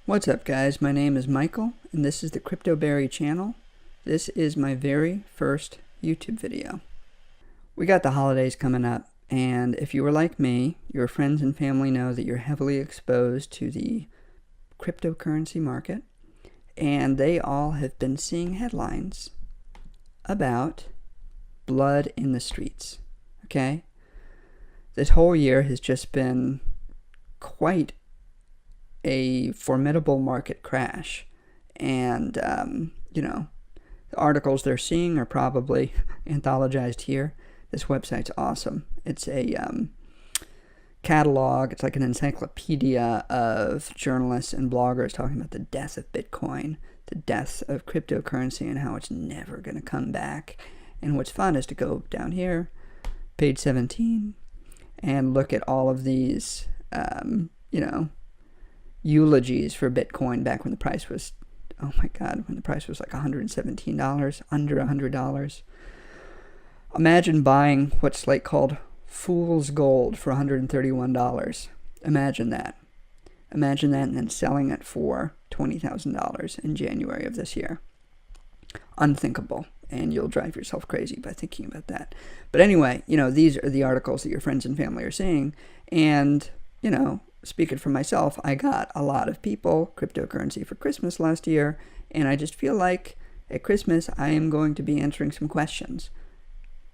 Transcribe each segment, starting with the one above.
What's up, guys? My name is Michael, and this is the Cryptoberry Channel. This is my very first YouTube video. We got the holidays coming up, and if you were like me, your friends and family know that you're heavily exposed to the cryptocurrency market, and they all have been seeing headlines about blood in the streets, okay? This whole year has just been quite a formidable market crash, and the articles they're seeing are probably anthologized here. This website's awesome. It's a catalog. It's like an encyclopedia of journalists and bloggers talking about the death of Bitcoin, the death of cryptocurrency, and how it's never going to come back. And what's fun is to go down here, page 17, and look at all of these eulogies for Bitcoin back when the price was, oh my God, when the price was like $117, under $100. Imagine buying what's like called fool's gold for $131. Imagine that. Imagine that, and then selling it for $20,000 in January of this year. Unthinkable, and you'll drive yourself crazy by thinking about that. But anyway, these are the articles that your friends and family are seeing, and, speaking for myself, I got a lot of people cryptocurrency for Christmas last year, and I just feel like at Christmas I am going to be answering some questions.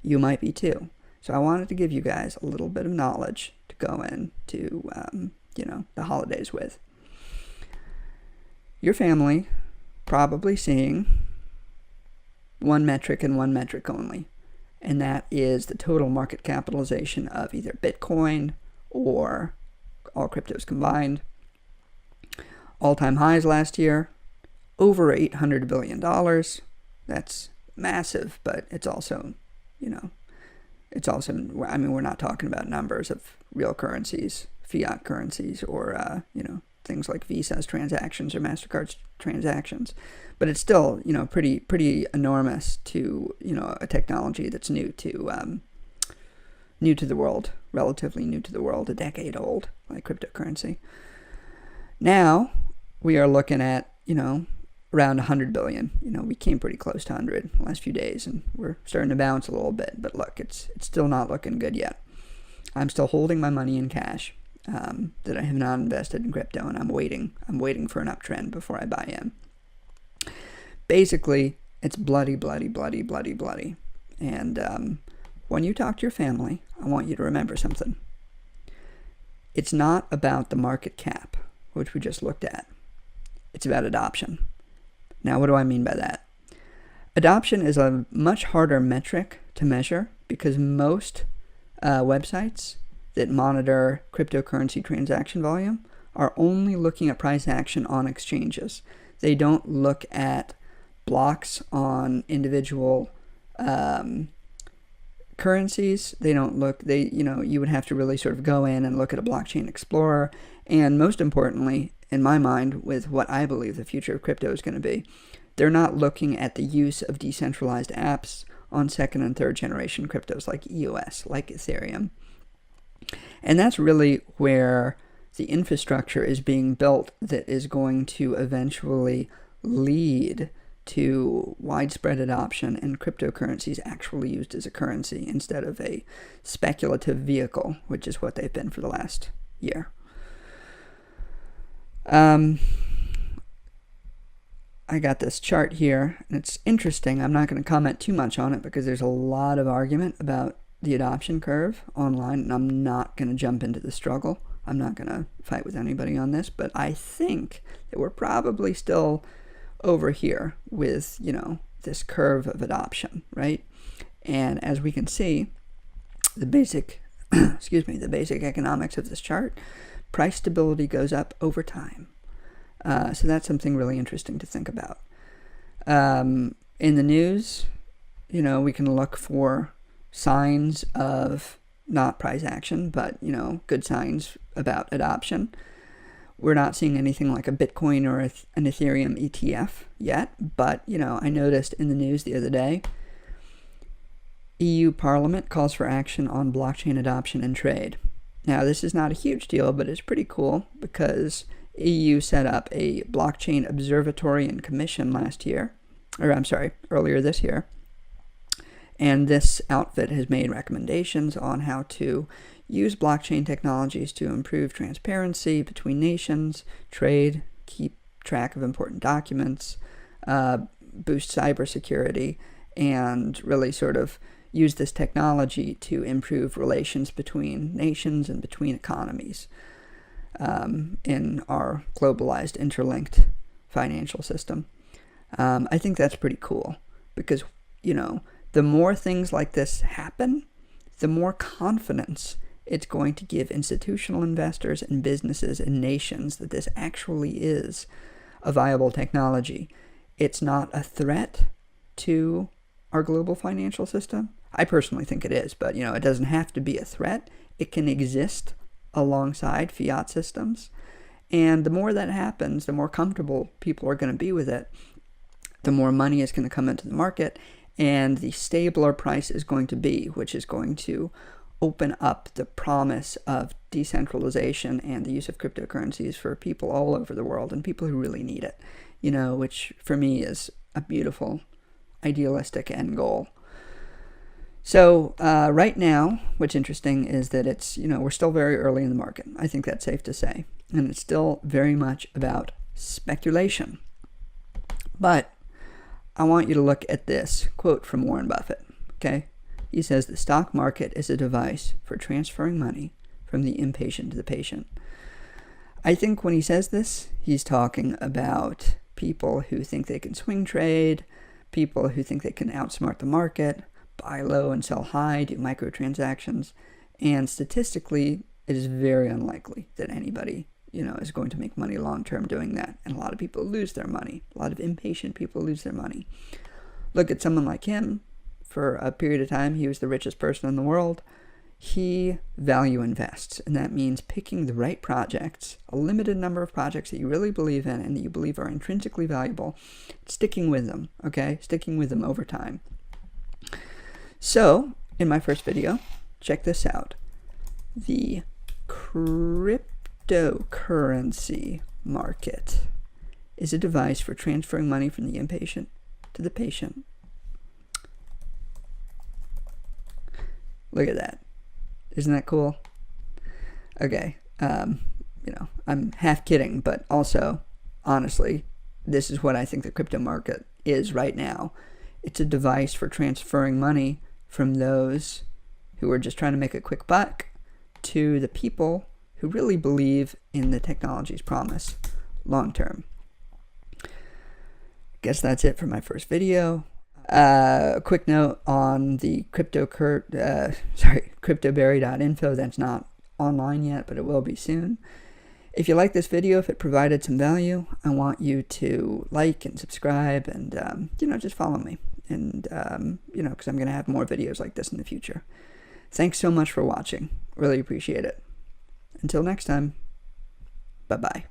You might be too. So I wanted to give you guys a little bit of knowledge to go into, the holidays with. Your family probably seeing one metric and one metric only, and that is the total market capitalization of either Bitcoin or all cryptos combined. All-time highs last year, over $800 billion. That's massive, but it's also, we're not talking about numbers of real currencies, fiat currencies, or, things like Visa's transactions or MasterCard's transactions. But it's still, pretty enormous to, a technology that's new to the world, relatively new to the world, a decade old, like cryptocurrency. Now we are looking at, around 100 billion. We came pretty close to 100 the last few days, and we're starting to bounce a little bit. But look, it's still not looking good yet. I'm still holding my money in cash that I have not invested in crypto, and I'm waiting for an uptrend before I buy in. Basically, it's bloody, bloody, bloody, bloody, bloody. And when you talk to your family, I want you to remember something. It's not about the market cap, which we just looked at. It's about adoption. Now, what do I mean by that? Adoption is a much harder metric to measure because most websites that monitor cryptocurrency transaction volume are only looking at price action on exchanges. They don't look at blocks on individual currencies. They don't look, you would have to really sort of go in and look at a blockchain explorer. And most importantly, in my mind, with what I believe the future of crypto is going to be, they're not looking at the use of decentralized apps on second and third generation cryptos like EOS, like Ethereum. And that's really where the infrastructure is being built that is going to eventually lead to widespread adoption and cryptocurrencies actually used as a currency instead of a speculative vehicle, which is what they've been for the last year. I got this chart here, and it's interesting. I'm not going to comment too much on it because there's a lot of argument about the adoption curve online, and I'm not going to jump into the struggle. I'm not going to fight with anybody on this, but I think that we're probably still over here with, this curve of adoption, right? And as we can see, the basic, the basic economics of this chart, price stability goes up over time. So that's something really interesting to think about. In the news, we can look for signs of not price action, but, good signs about adoption. We're not seeing anything like a Bitcoin or an Ethereum ETF yet, but, I noticed in the news the other day, EU Parliament calls for action on blockchain adoption and trade. Now, this is not a huge deal, but it's pretty cool because EU set up a blockchain observatory and commission earlier this year. And this outfit has made recommendations on how to use blockchain technologies to improve transparency between nations, trade, keep track of important documents, boost cybersecurity, and really sort of use this technology to improve relations between nations and between economies in our globalized, interlinked financial system. I think that's pretty cool because, the more things like this happen, the more confidence it's going to give institutional investors and businesses and nations that this actually is a viable technology. It's not a threat to our global financial system. I personally think it is, but it doesn't have to be a threat. It can exist alongside fiat systems. And the more that happens, the more comfortable people are going to be with it, the more money is going to come into the market, and the stabler price is going to be, which is going to open up the promise of decentralization and the use of cryptocurrencies for people all over the world and people who really need it, which for me is a beautiful, idealistic end goal. So right now, what's interesting is that it's, we're still very early in the market. I think that's safe to say. And it's still very much about speculation. But I want you to look at this quote from Warren Buffett, okay? He says, the stock market is a device for transferring money from the impatient to the patient. I think when he says this, he's talking about people who think they can swing trade, people who think they can outsmart the market, buy low and sell high, do microtransactions, and statistically, it is very unlikely that anybody, is going to make money long-term doing that. And a lot of people lose their money. A lot of impatient people lose their money. Look at someone like him. For a period of time, he was the richest person in the world. He value invests, and that means picking the right projects, a limited number of projects that you really believe in and that you believe are intrinsically valuable, sticking with them, okay? Sticking with them over time. So, in my first video, check this out. The cryptocurrency market is a device for transferring money from the impatient to the patient. Look at that. Isn't that cool? Okay. I'm half kidding, but also, honestly, this is what I think the crypto market is right now. It's a device for transferring money from those who are just trying to make a quick buck to the people who really believe in the technology's promise long term. Guess that's it for my first video. A quick note on the cryptoberry.info. That's not online yet, but it will be soon. If you like this video, if it provided some value, I want you to like and subscribe and, just follow me. And, because I'm going to have more videos like this in the future. Thanks so much for watching. Really appreciate it. Until next time, bye-bye.